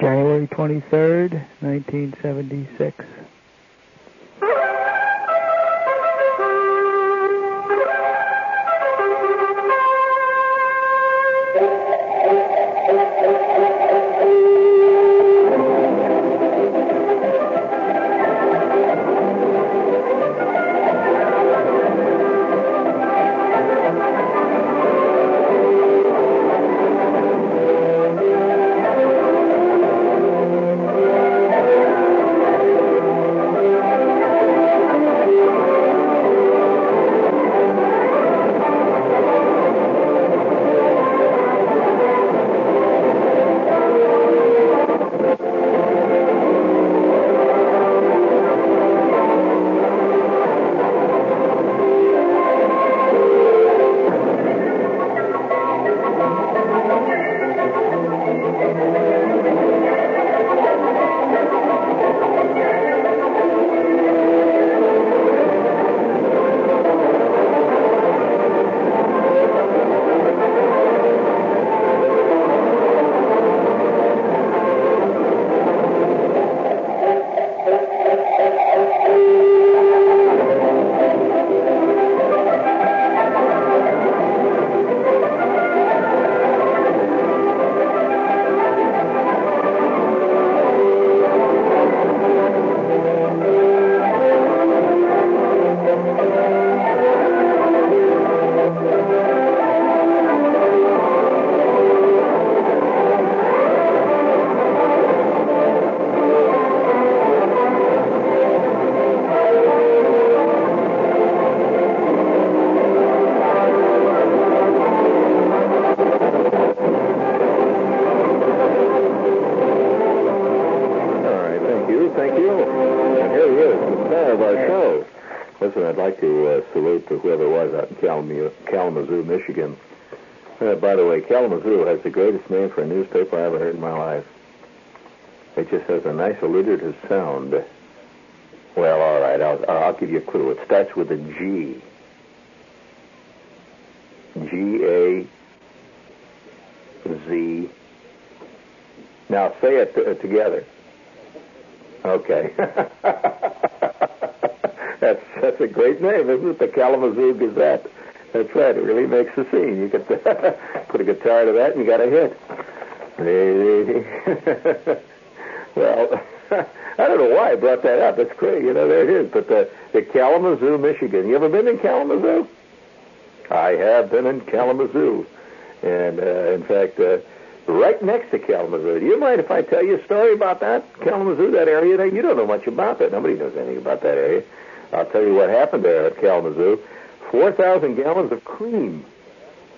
January 23rd, 1976. Kalamazoo, Michigan. By the way, Kalamazoo has the greatest name for a newspaper I ever heard in my life. It just has a nice alliterative sound. Well, all right, I'll give you a clue. It starts with a G. G-A-Z. Now, say it together. Okay. That's a great name, isn't it? The Kalamazoo Gazette. That's right. It really makes the scene. You get to put a guitar to that, and you got a hit. Well, I don't know why I brought that up. That's great. You know, there it is. But the Kalamazoo, Michigan. You ever been in Kalamazoo? I have been in Kalamazoo. And, in fact, right next to Kalamazoo. Do you mind if I tell you a story about that? Kalamazoo, that area there? You don't know much about that. Nobody knows anything about that area. I'll tell you what happened there at Kalamazoo. 4,000 gallons of cream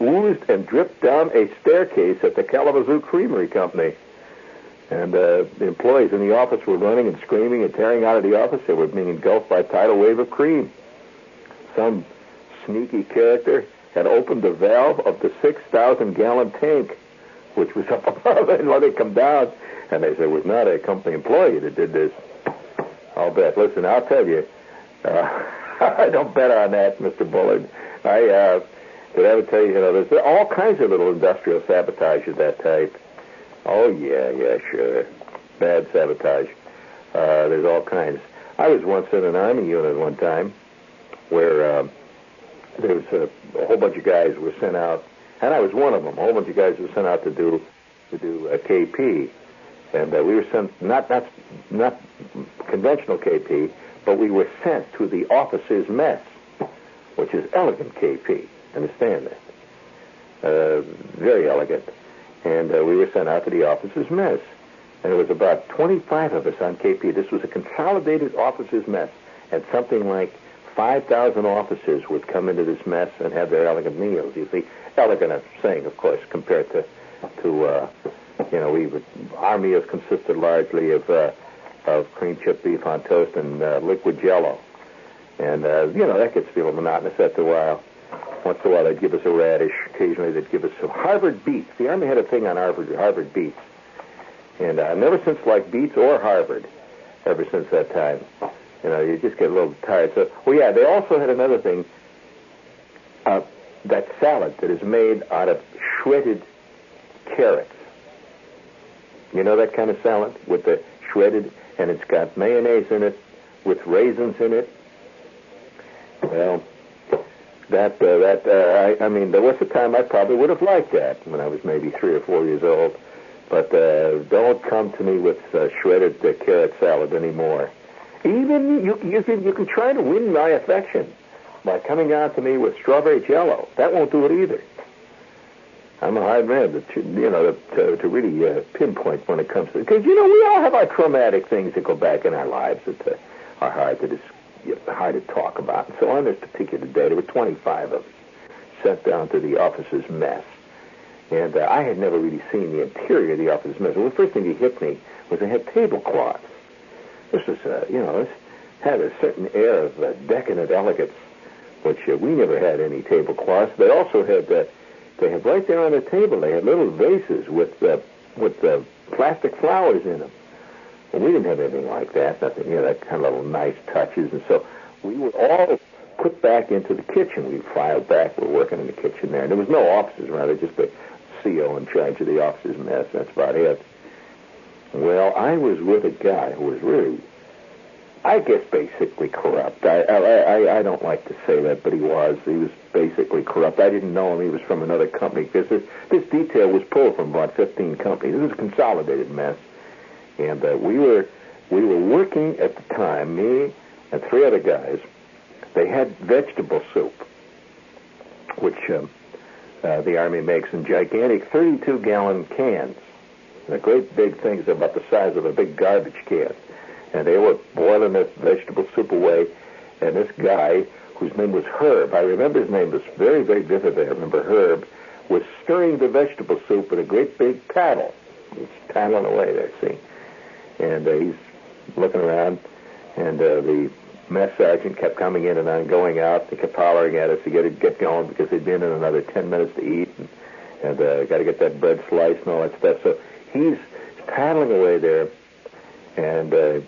oozed and dripped down a staircase at the Kalamazoo Creamery Company. And the employees in the office were running and screaming and tearing out of the office. They were being engulfed by a tidal wave of cream. Some sneaky character had opened the valve of the 6,000-gallon tank, which was up above, and let it come down. And they said it was not a company employee that did this. I'll bet. Listen, I'll tell you. I don't bet on that, Mr. Bullard. But I would tell you, there's all kinds of little industrial sabotage of that type. Oh, yeah, sure. Bad sabotage. There's all kinds. I was once in an Army unit one time where there was a whole bunch of guys were sent out, and I was one of them. A whole bunch of guys were sent out to do a KP. And we were sent, not conventional KP, but we were sent to the officers' mess, which is elegant KP. Understand that? Very elegant. And we were sent out to the officers' mess. And there was about 25 of us on KP. This was a consolidated officers' mess. And something like 5,000 officers would come into this mess and have their elegant meals. You see, elegant, I'm saying, of course, compared to our meals consisted largely of cream chip beef on toast and liquid Jell-O. And, that gets a little monotonous after a while. Once in a while, they'd give us a radish. Occasionally, they'd give us some Harvard beets. The Army had a thing on Harvard beets. And I've never since liked beets or Harvard, ever since that time. You just get a little tired. So, they also had another thing, that salad that is made out of shredded carrots. You know that kind of salad with the shredded, and it's got mayonnaise in it with raisins in it. Well, I mean, there was a time I probably would have liked that when I was maybe 3 or 4 years old. But don't come to me with shredded carrot salad anymore. Even you can try to win my affection by coming on to me with strawberry jello. That won't do it either. I'm a hard man to really pinpoint when it comes to, because we all have our traumatic things that go back in our lives that are hard to talk about. And so on this particular day, there were 25 of us sent down to the officer's mess. And I had never really seen the interior of the officer's mess. Well, the first thing that hit me was they had tablecloths. This was, this had a certain air of decadent elegance, which we never had any tablecloths. They also had, they had right there on the table, they had little vases with plastic flowers in them. Well, we didn't have anything like that, nothing, that kind of little nice touches. And so we were all put back into the kitchen. We filed back. We're working in the kitchen there. And there was no officers around. There just a CO in charge of the officer's mess. That's about it. Well, I was with a guy who was really, I guess, basically corrupt. I don't like to say that, but he was. He was basically corrupt. I didn't know him. He was from another company, because this detail was pulled from about 15 companies. This was a consolidated mess. And we were working at the time, me and 3 other guys. They had vegetable soup, which the Army makes in gigantic 32-gallon cans. The great big things about the size of a big garbage can. And they were boiling this vegetable soup away. And this guy, whose name was Herb, I remember his name was very, very vividly. I remember Herb was stirring the vegetable soup with a great big paddle. He's paddling away there, see? And he's looking around, and the mess sergeant kept coming in and on, going out. They kept hollering at us to get going, because they'd been in another 10 minutes to eat, and got to get that bread sliced and all that stuff. So he's paddling away there, and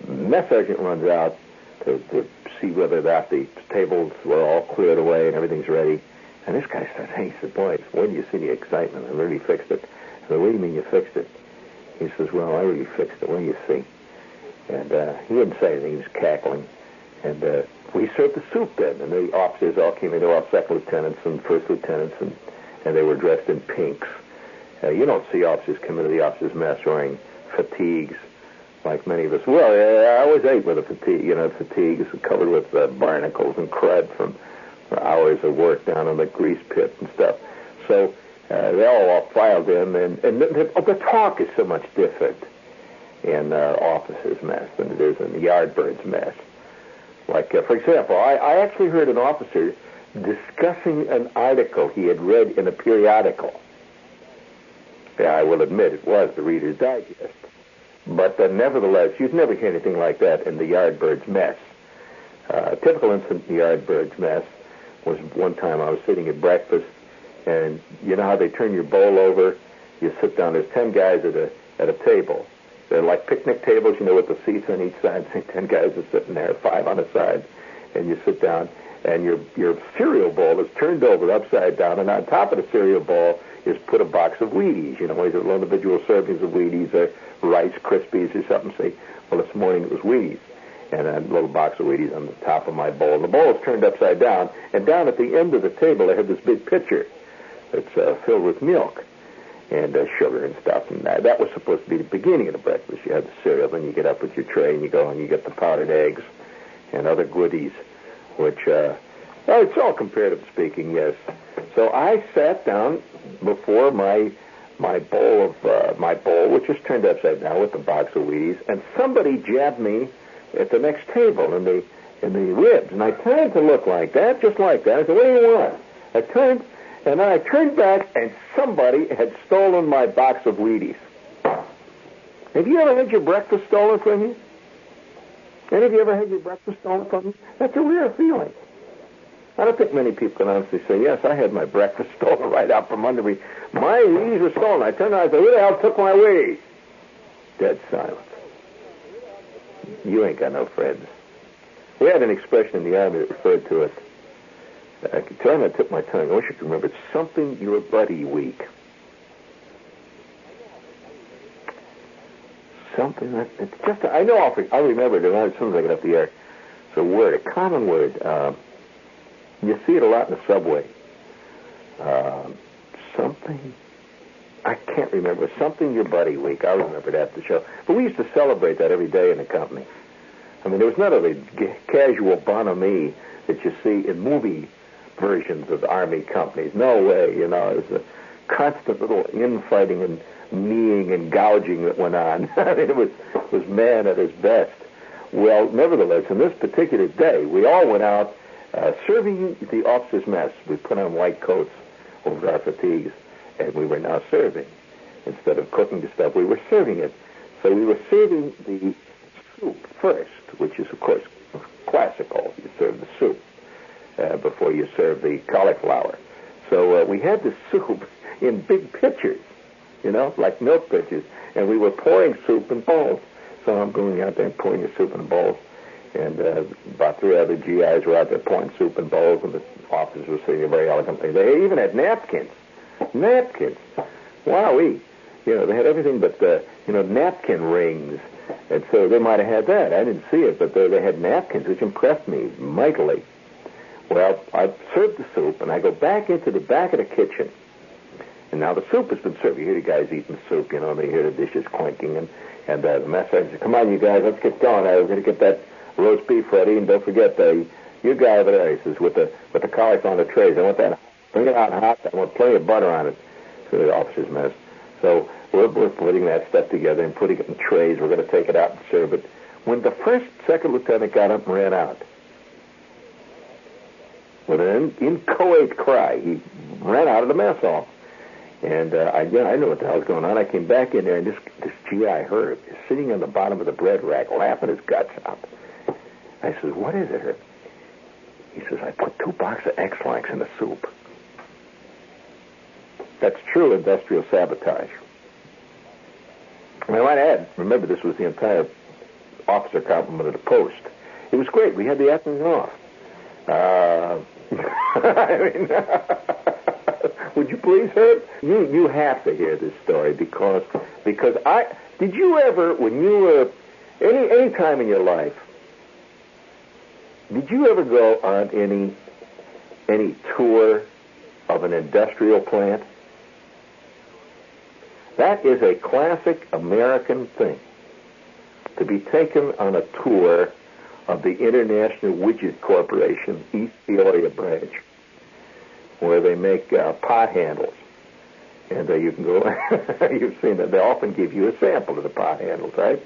mess sergeant runs out to see whether that the tables were all cleared away and everything's ready. And this guy starts, he said, boys, when do you see the excitement? I really fixed it. I said, what do you mean you fixed it? He says, well, I really fixed it. What do you see? And he didn't say anything. He was cackling. And we served the soup then. And the officers all came in. They were all second lieutenants and first lieutenants, and they were dressed in pinks. You don't see officers come into the officers' mess wearing fatigues like many of us. Well, I always ate with a fatigue. Fatigues covered with barnacles and crud from hours of work down in the grease pit and stuff. So they all filed in, and the talk is so much different in officers' mess than it is in the Yardbirds' mess. Like, for example, I actually heard an officer discussing an article he had read in a periodical. Yeah, I will admit it was the Reader's Digest. But nevertheless, you'd never hear anything like that in the Yardbirds' mess. A typical incident in the Yardbirds' mess was one time I was sitting at breakfast, and you know how they turn your bowl over? You sit down, there's 10 guys at a table. They're like picnic tables, with the seats on each side. 10 guys are sitting there, 5 on a side, and you sit down, and your cereal bowl is turned over upside down, and on top of the cereal bowl is put a box of Wheaties, little individual servings of Wheaties or Rice Krispies or something. Say, well, this morning it was Wheaties, and a little box of Wheaties on the top of my bowl. And the bowl is turned upside down, and down at the end of the table they have this big pitcher that's filled with milk and sugar and stuff. And that was supposed to be the beginning of the breakfast. You had the cereal, then you get up with your tray, and you go and you get the powdered eggs and other goodies, which, it's all comparative speaking, yes. So I sat down before my bowl, which was turned upside down with the box of Wheaties, and somebody jabbed me at the next table in the ribs. And I turned to look like that, just like that. I said, what do you want? I turned, and then I turned back, and somebody had stolen my box of Wheaties. Have you ever had your breakfast stolen from you? Any of you ever had your breakfast stolen from you? That's a rare feeling. I don't think many people can honestly say, yes, I had my breakfast stolen right out from under me. My Wheaties were stolen. I turned around and said, who the hell took my Wheaties? Dead silence. You ain't got no friends. We had an expression in the Army that referred to it. I could tell you I took my tongue. I wish I could remember. It's something your buddy week. something that it's just. I know I'll remember it as soon as I get up the air. It's a word, a common word. You see it a lot in the subway. Something. I can't remember. Something Your Buddy Week. I remember that at the show. But we used to celebrate that every day in the company. I mean, there was none of the casual bonhomie that you see in movie versions of the Army companies. No way, you know. It was a constant little infighting and kneeing and gouging that went on. I mean, it was man at his best. Well, nevertheless, on this particular day, we all went out serving the officers' mess. We put on white coats over our fatigues, and we were now serving. Instead of cooking the stuff, we were serving it. So we were serving the soup first, which is, of course, classical. You serve the soup before you serve the cauliflower. So we had the soup in big pitchers, you know, like milk pitchers, and we were pouring soup in bowls. So I'm going out there and pouring the soup in bowls, and about 3 other GIs were out there pouring soup in bowls, and the officers were sitting there very elegantly. They even had napkins. Napkins. Wowee. You know, they had everything but, napkin rings. And so they might have had that. I didn't see it, but they had napkins, which impressed me mightily. Well, I served the soup, and I go back into the back of the kitchen. And now the soup has been served. You hear the guys eating soup, you know, they hear the dishes clinking, and the mess sergeant says, "Come on, you guys, let's get going. I'm going to get that roast beef ready, and don't forget you guy over there," he says, with the cauliflower on the trays. I want that, bring it out hot. I want plenty of butter on it for the officer's mess. So we're putting that stuff together and putting it in trays. We're going to take it out and serve it. When the second lieutenant got up and ran out, with an inchoate cry, he ran out of the mess hall. And I knew what the hell was going on. I came back in there, and this GI Herb is sitting on the bottom of the bread rack, laughing his guts out. I said, "What is it, Herb?" He says, "I put 2 boxes of X-Lax in the soup." That's true industrial sabotage. And I might add, remember, this was the entire officer complement of the post. It was great. We had the afternoon off. I mean, would you please, Herb? You have to hear this story because did you ever, when you were any time in your life, did you ever go on any tour of an industrial plant? That is a classic American thing, to be taken on a tour of the International Widget Corporation, East Peoria branch, where they make pot handles. And you can go, you've seen that. They often give you a sample of the pot handles, right?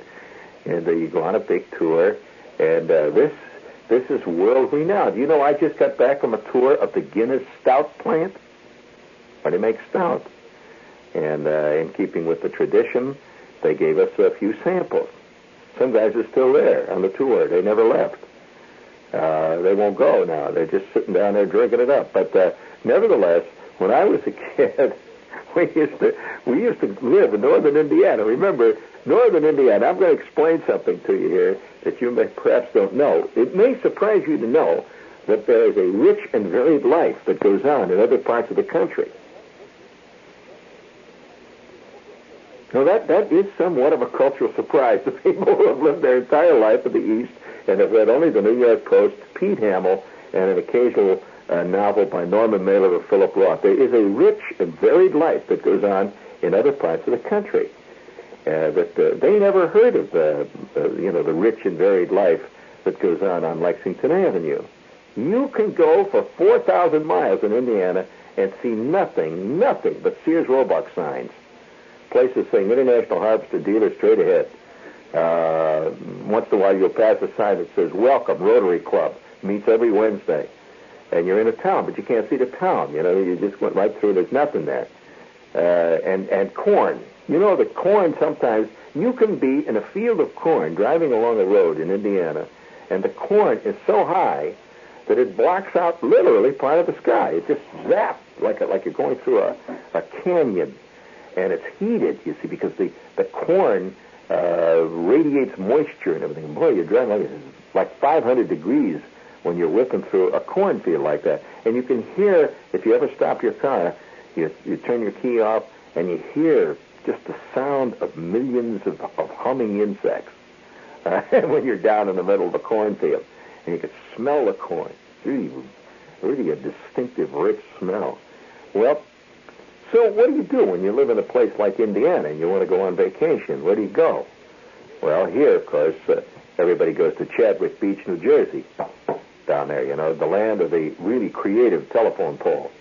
And you go on a big tour, and this is world renowned. You know, I just got back from a tour of the Guinness Stout plant, where they make stout. And in keeping with the tradition, they gave us a few samples. Some guys are still there on the tour. They never left. They won't go now. They're just sitting down there drinking it up. But nevertheless, when I was a kid, we used to live in northern Indiana. Remember, northern Indiana. I'm going to explain something to you here that you may perhaps don't know. It may surprise you to know that there is a rich and varied life that goes on in other parts of the country. Now, that is somewhat of a cultural surprise to people who have lived their entire life in the East and have read only the New York Post, Pete Hamill, and an occasional novel by Norman Mailer or Philip Roth. There is a rich and varied life that goes on in other parts of the country. That they never heard of the rich and varied life that goes on Lexington Avenue. You can go for 4,000 miles in Indiana and see nothing but Sears Roebuck signs. Places saying International Harvester Dealer straight ahead. Once in a while you'll pass a sign that says, "Welcome, Rotary Club, meets every Wednesday." And you're in a town, but you can't see the town. You know, you just went right through, there's nothing there. And corn. You know, the corn sometimes, you can be in a field of corn driving along a road in Indiana, and the corn is so high that it blocks out literally part of the sky. It just zaps like you're going through a canyon. And it's heated, you see, because the corn radiates moisture and everything. Boy, you're driving like 500 degrees when you're whipping through a cornfield like that. And you can hear, if you ever stop your car, you turn your key off, and you hear just the sound of millions of humming insects when you're down in the middle of a cornfield. And you could smell the corn. It's really a distinctive, rich smell. Well, so what do when you live in a place like Indiana and you want to go on vacation? Where do you go? Well, here, of course, everybody goes to Chadwick Beach, New Jersey, down there, the land of the really creative telephone pole.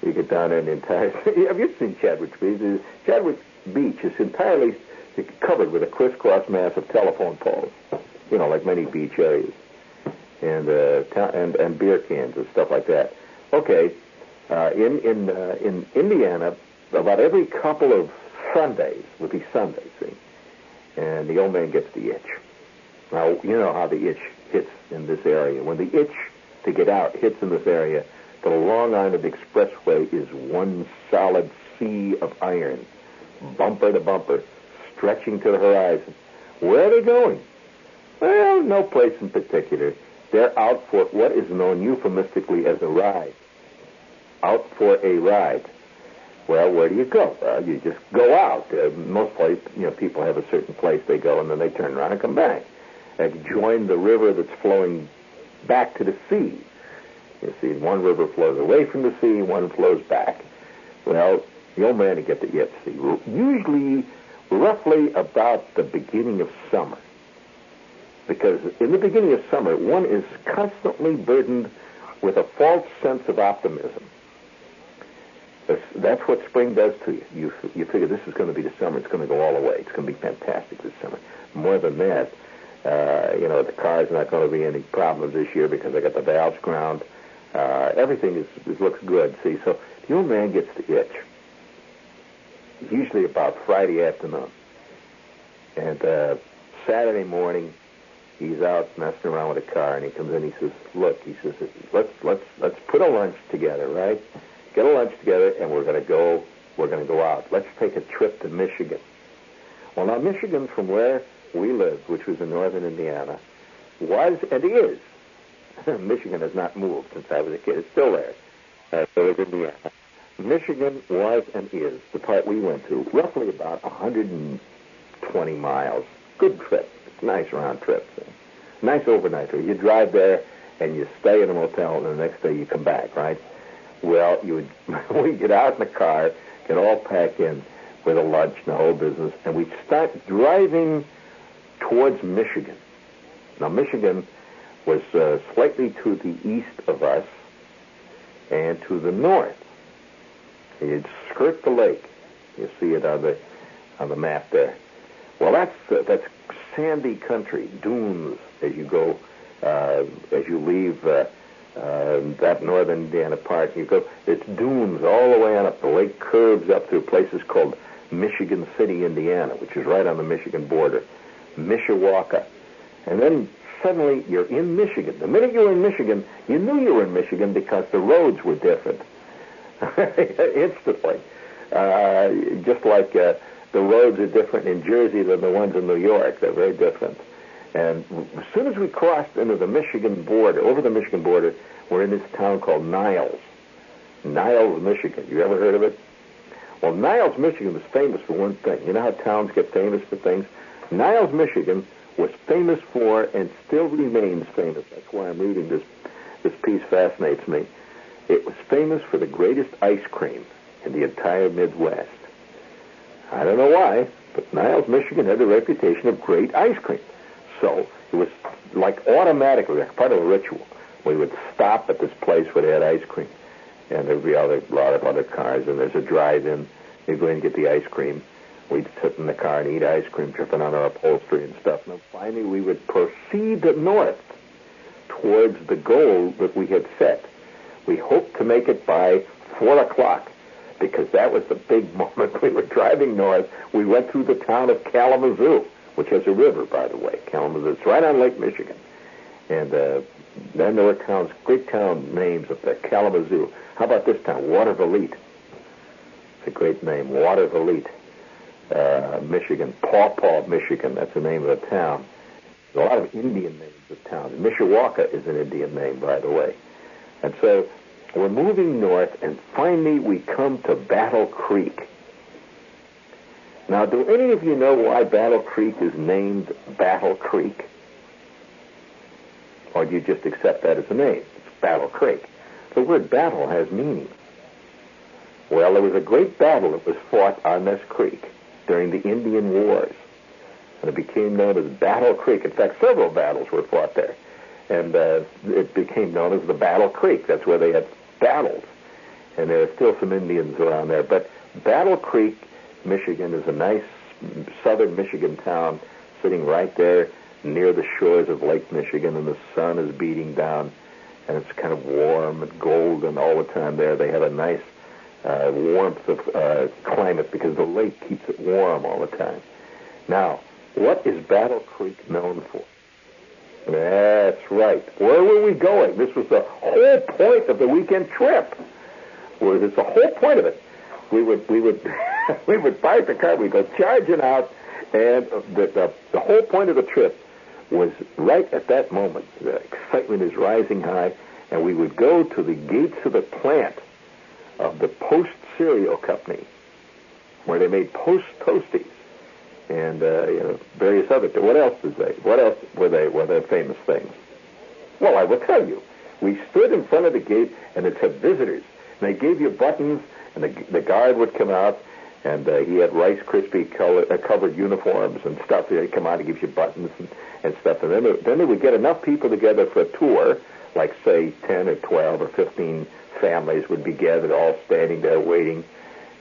You get down there in the entire... Have you seen Chadwick Beach? Chadwick Beach is entirely covered with a crisscross mass of telephone poles, like many beach areas, and beer cans and stuff like that. Okay, in Indiana, about every couple of Sundays, would be Sundays, see, and the old man gets the itch. Now, you know how the itch hits in this area. When the itch to get out hits in this area, the Long Island Expressway is one solid sea of iron, bumper to bumper, stretching to the horizon. Where are they going? Well, no place in particular. They're out for what is known euphemistically as a ride. Out for a ride. Well, where do you go? Well, you just go out. Most places, people have a certain place they go, and then they turn around and come back. And join the river that's flowing back to the sea. You see, one river flows away from the sea, one flows back. Well, the old man to get the itch, see, usually roughly about the beginning of summer. Because in the beginning of summer, one is constantly burdened with a false sense of optimism. That's what spring does to you. You figure this is going to be the summer. It's going to go all the way. It's going to be fantastic this summer. More than that, the car's not going to be any problems this year because I got the valves ground. Everything looks good. See, so the old man gets the itch. Usually about Friday afternoon, and Saturday morning, he's out messing around with a car, and he comes in. He says, "Look," he says, "let's put a lunch together, right? Get a lunch together, and we're going to go. We're going to go out. Let's take a trip to Michigan." Well, now Michigan, from where we lived, which was in northern Indiana, was and is. Michigan has not moved since I was a kid. It's still there. So it's Indiana. Michigan was and is the part we went to, roughly about 120 miles. Good trip. Nice round trip. Nice overnight trip. You drive there and you stay in a motel, and the next day you come back, right? Well, we get out in the car, get all packed in with a lunch and the whole business, and we start driving towards Michigan. Now, Michigan was slightly to the east of us and to the north. You'd skirt the lake. You see it on the map there. Well, that's sandy country, dunes as you go, as you leave that northern Indiana part. You go, it's dunes all the way on up. The lake curves up through places called Michigan City, Indiana, which is right on the Michigan border, Mishawaka. And then suddenly you're in Michigan. The minute you were in Michigan, you knew you were in Michigan because the roads were different. Instantly. Just like the roads are different in Jersey than the ones in New York. They're very different. And as soon as we crossed into the Michigan border, over the Michigan border, we're in this town called Niles. Niles, Michigan. You ever heard of it? Well, Niles, Michigan was famous for one thing. You know how towns get famous for things? Niles, Michigan was famous for and still remains famous. That's why I'm reading this. This piece fascinates me. It was famous for the greatest ice cream in the entire Midwest. I don't know why, but Niles, Michigan had the reputation of great ice cream. So it was like automatically, like part of a ritual. We would stop at this place where they had ice cream. And there'd be a lot of other cars, and there's a drive-in. You'd go in and get the ice cream. We'd sit in the car and eat ice cream, tripping on our upholstery and stuff. And then finally we would proceed north towards the goal that we had set. We hoped to make it by 4 o'clock, because that was the big moment. We were driving north. We went through the town of Kalamazoo, which has a river, by the way. Kalamazoo. It's right on Lake Michigan. And then there were towns, great town names up there. Kalamazoo. How about this town? Watervliet. It's a great name. Watervliet, Michigan. Paw Paw, Michigan. That's the name of the town. There's a lot of Indian names of towns. Mishawaka is an Indian name, by the way. And so we're moving north, and finally we come to Battle Creek. Now, do any of you know why Battle Creek is named Battle Creek? Or do you just accept that as a name? It's Battle Creek. The word battle has meaning. Well, there was a great battle that was fought on this creek during the Indian Wars. And it became known as Battle Creek. In fact, several battles were fought there. And it became known as the Battle Creek. That's where they had battles. And there are still some Indians around there. But Battle Creek, Michigan, is a nice southern Michigan town sitting right there near the shores of Lake Michigan, and the sun is beating down, and it's kind of warm and golden all the time there. They have a nice warmth of climate because the lake keeps it warm all the time. Now, what is Battle Creek known for? That's right. Where were we going? This was the whole point of the weekend trip. It's the whole point of it. We would we would park the car, we'd go charging out, and the whole point of the trip was right at that moment. The excitement is rising high, and we would go to the gates of the plant of the Post Cereal Company, where they made Post Toasties and various other. What else were their famous things? Well, I will tell you. We stood in front of the gate, and it said visitors. And they gave you buttons, and the guard would come out, and he had Rice Krispie covered uniforms and stuff. He'd come out and give you buttons and stuff. And then they would get enough people together for a tour, like, say, 10 or 12 or 15 families would be gathered, all standing there waiting.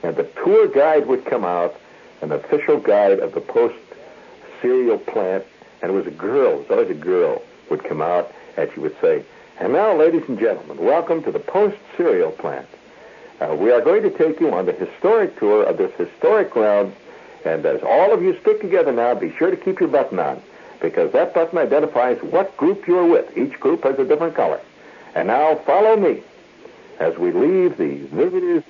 And the tour guide would come out, an official guide of the Post cereal plant, and it was a girl, it was always a girl, would come out, and she would say, "And now, ladies and gentlemen, welcome to the Post cereal plant. We are going to take you on the historic tour of this historic ground, and as all of you stick together now, be sure to keep your button on, because that button identifies what group you're with. Each group has a different color. And now, follow me as we leave the visitors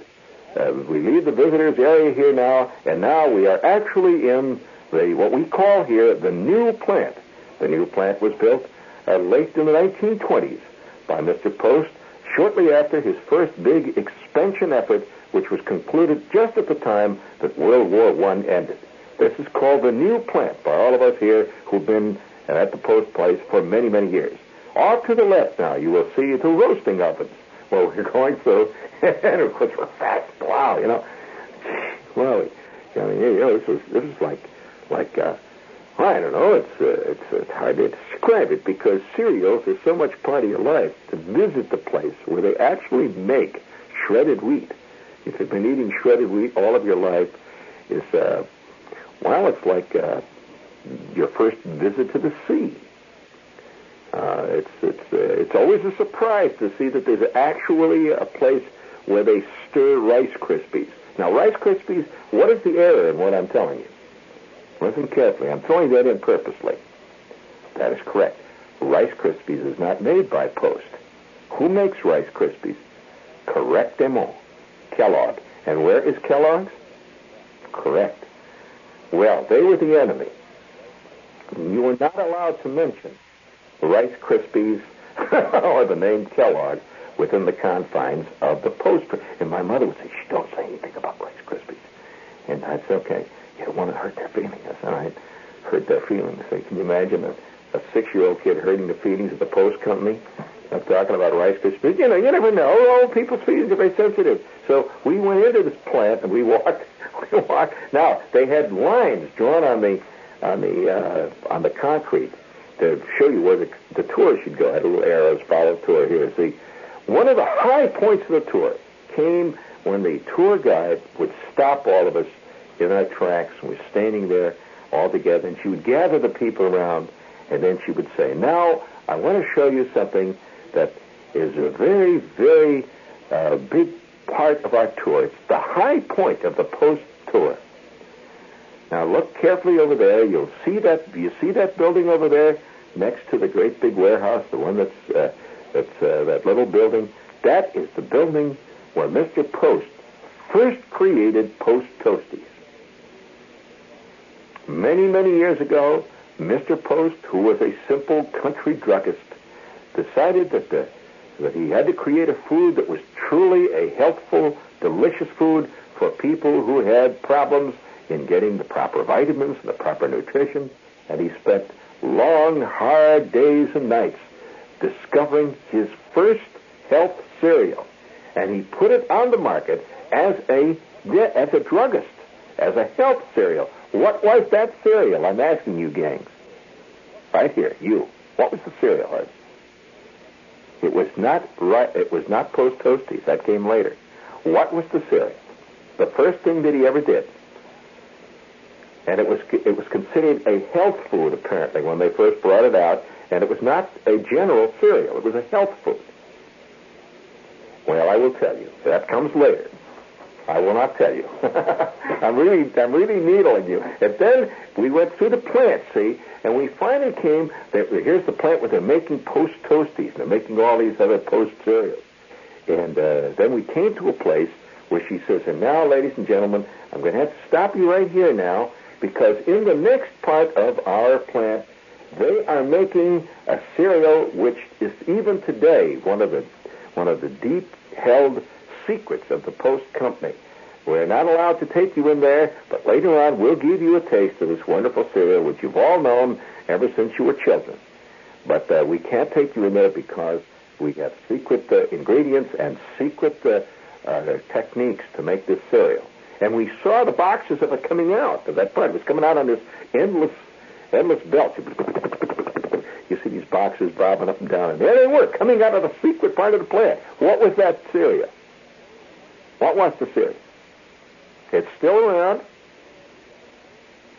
area here now, and now we are actually in what we call here the new plant. The new plant was built late in the 1920s by Mr. Post, shortly after his first big expansion effort, which was concluded just at the time that World War I ended. This is called the new plant by all of us here who've been at the Post place for many, many years. Off to the left now, you will see the roasting ovens. Well, we're going through, and of course we're fast. Wow, well, this is like I don't know. It's hard to describe it because cereals are so much part of your life. To visit the place where they actually make shredded wheat. If you've been eating shredded wheat all of your life, is it's like your first visit to the sea. It's always a surprise to see that there's actually a place where they stir Rice Krispies. Now, Rice Krispies, what is the error in what I'm telling you? Listen carefully. I'm throwing that in purposely. That is correct. Rice Krispies is not made by Post. Who makes Rice Krispies? Correctement. Kellogg. And where is Kellogg's? Correct. Well, they were the enemy. You were not allowed to mention Rice Krispies or the name Kellogg within the confines of the Post. And my mother would say, "Shh, don't say anything about Rice Krispies." And I'd say, "Okay, you don't want to hurt their feelings." I said, "I hurt their feelings." So can you imagine a 6-year-old kid hurting the feelings of the Post Company? I'm talking about Rice Krispies. You never know. Oh, people's feelings are very sensitive. So we went into this plant and we walked. Now they had lines drawn on the concrete to show you where the tour should go. I had little arrows, follow tour here. See, one of the high points of the tour came when the tour guide would stop all of us in our tracks, and we're standing there all together, and she would gather the people around, and then she would say, "Now, I want to show you something that is a very, very big part of our tour. It's the high point of the Post tour. Now, look carefully over there. You see that building over there next to the great big warehouse, the one that's that little building? That is the building where Mr. Post first created Post Toasties. Many, many years ago, Mr. Post, who was a simple country druggist, decided that he had to create a food that was truly a healthful, delicious food for people who had problems in getting the proper vitamins and the proper nutrition, and he spent long, hard days and nights discovering his first health cereal. And he put it on the market as a druggist, as a health cereal. What was that cereal? I'm asking you, gangs. Right here, you. What was the cereal, Art? It was not Post Toasties. That came later. What was the cereal? The first thing that he ever did. And it was considered a health food, apparently, when they first brought it out. And it was not a general cereal. It was a health food. Well, I will tell you. That comes later. I will not tell you. I'm really needling you. And then we went through the plant, see, and we finally came that here's the plant where they're making Post Toasties. They're making all these other Post cereals. And then we came to a place where she says, and now, ladies and gentlemen, I'm going to have to stop you right here now, because in the next part of our plant, they are making a cereal which is even today one of the deep-held secrets of the Post Company. We're not allowed to take you in there, but later on we'll give you a taste of this wonderful cereal which you've all known ever since you were children. But we can't take you in there because we have secret ingredients and secret techniques to make this cereal. And we saw the boxes of it coming out. Of that part, it was coming out on this endless belt. You see these boxes bobbing up and down, and there they were, coming out of the secret part of the plant. What was that cereal? What was the cereal? It's still around,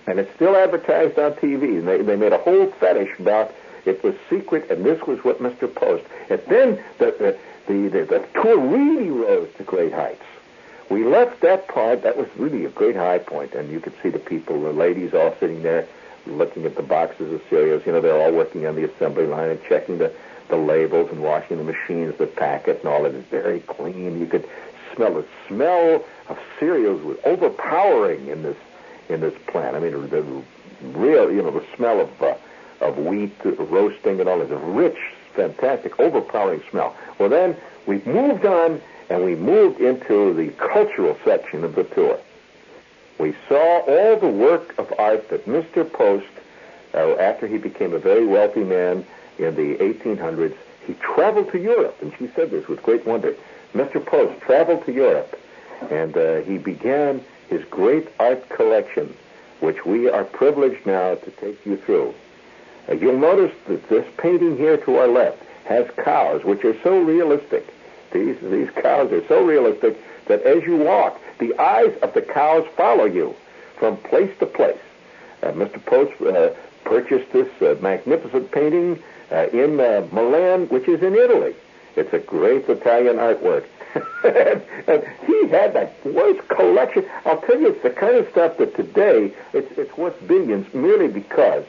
and it's still advertised on TV. And they made a whole fetish about it was secret, and this was what Mr. Post. And then the tour really rose to great heights. We left that part. That was really a great high point, and you could see the people, the ladies all sitting there looking at the boxes of cereals. You know, they're all working on the assembly line and checking the labels and washing the machines that pack it, and all of it is very clean. You could smell the smell of cereals was overpowering in this plant. I mean, the real, the smell of wheat roasting and all this rich, fantastic, overpowering smell. Well, then we moved on, and we moved into the cultural section of the tour. We saw all the work of art that Mr. Post, after he became a very wealthy man in the 1800s, he traveled to Europe, and she said this with great wonder. Mr. Post traveled to Europe, and he began his great art collection, which we are privileged now to take you through. You'll notice that this painting here to our left has cows, which are so realistic. These cows are so realistic that as you walk, the eyes of the cows follow you from place to place. Mr. Post purchased this magnificent painting in Milan, which is in Italy. It's a great Italian artwork. and he had the worst collection. I'll tell you, it's the kind of stuff that today it's worth billions merely because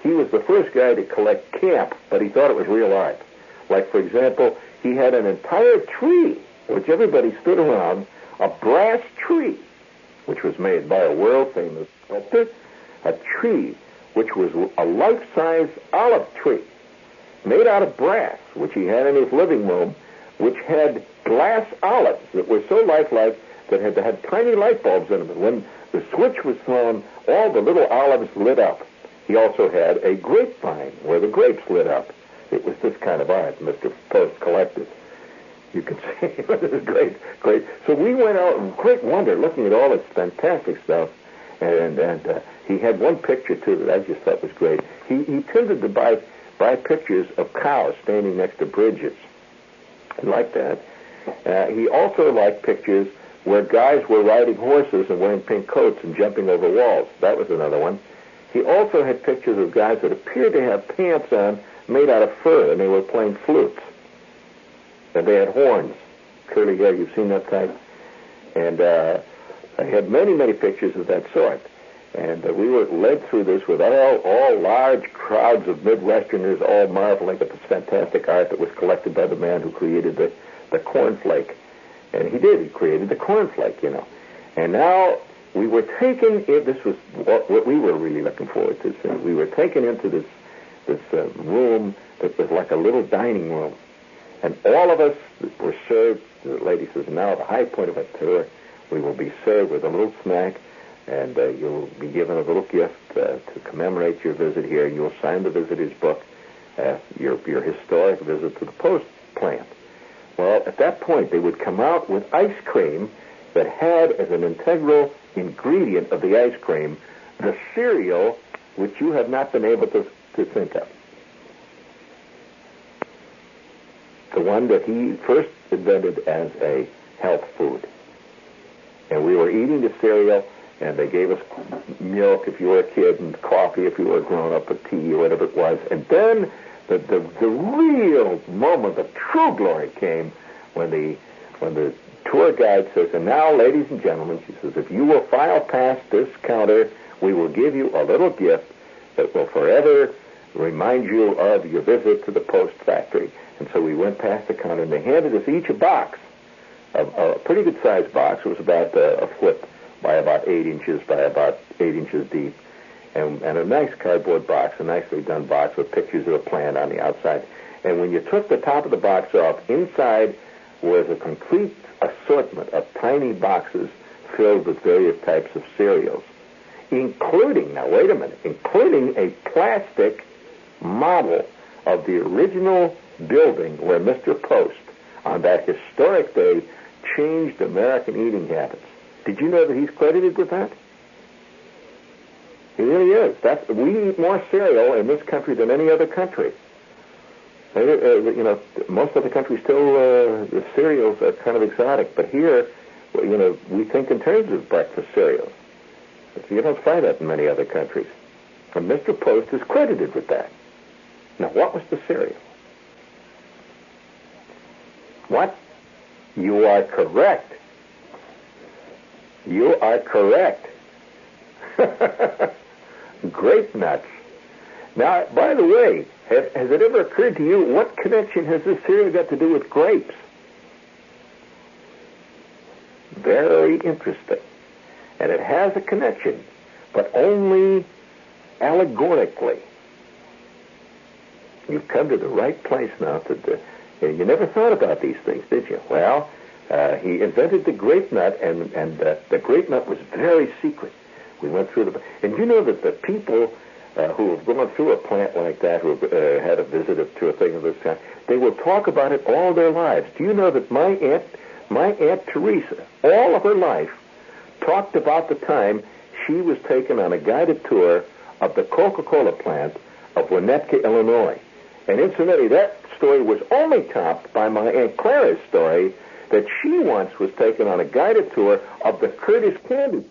he was the first guy to collect camp, but he thought it was real art. Like, for example, he had an entire tree, which everybody stood around, a brass tree, which was made by a world-famous sculptor, a tree which was a life-size olive tree made out of brass, which he had in his living room, which had glass olives that were so lifelike that had tiny light bulbs in them. And when the switch was thrown, all the little olives lit up. He also had a grapevine where the grapes lit up. It was this kind of art Mr. Post collected. You can see this is great. So we went out in great wonder looking at all this fantastic stuff. And he had one picture, too, that I just thought was great. He tended to buy pictures of cows standing next to bridges. He liked that. He also liked pictures where guys were riding horses and wearing pink coats and jumping over walls. That was another one. He also had pictures of guys that appeared to have pants on made out of fur, and they were playing flutes. And they had horns, curly hair. You've seen that type. And I had many, many pictures of that sort. And we were led through this with all large crowds of Midwesterners all marveling at this fantastic art that was collected by the man who created the cornflake. And he did. He created the cornflake, And now we were taken in. This was what we were really looking forward to. So we were taken into this room that was like a little dining room. And all of us were served. The lady says, now the high point of our tour, we will be served with a little snack, And you'll be given a little gift to commemorate your visit here, and you'll sign the visitor's book, your historic visit to the Post plant. Well, at that point, they would come out with ice cream that had as an integral ingredient of the ice cream the cereal which you have not been able to think of. The one that he first invented as a health food. And we were eating the cereal, and they gave us milk if you were a kid, and coffee if you were grown up, or tea, or whatever it was. And then the real moment of true glory came when the tour guide says, and now, ladies and gentlemen, she says, if you will file past this counter, we will give you a little gift that will forever remind you of your visit to the Post factory. And so we went past the counter, and they handed us each a box, a pretty good-sized box. It was about a foot by about 8 inches by about 8 inches deep, and a nice cardboard box, a nicely done box with pictures of a plant on the outside. And when you took the top of the box off, inside was a complete assortment of tiny boxes filled with various types of cereals, including, now wait a minute, including a plastic model of the original building where Mr. Post, on that historic day, changed American eating habits. Did you know that he's credited with that? He really is. We eat more cereal in this country than any other country. Most other countries still, the cereals are kind of exotic. But here, we think in terms of breakfast cereals. But you don't find that in many other countries. And Mr. Post is credited with that. Now, what was the cereal? What? You are correct. You are correct. Grape nuts. Now, by the way, has it ever occurred to you, what connection has this cereal got to do with grapes? Very interesting. And it has a connection, but only allegorically. You've come to the right place now. You never thought about these things, did you? Well, he invented the grape nut, and the grape nut was very secret. We went through and you know that the people who have gone through a plant like that, who have had a visit to a thing of this kind, they will talk about it all their lives. Do you know that my Aunt Teresa, all of her life, talked about the time she was taken on a guided tour of the Coca-Cola plant of Winnetka, Illinois. And incidentally, that story was only topped by my Aunt Clara's story that she once was taken on a guided tour of the Curtis Candy plant.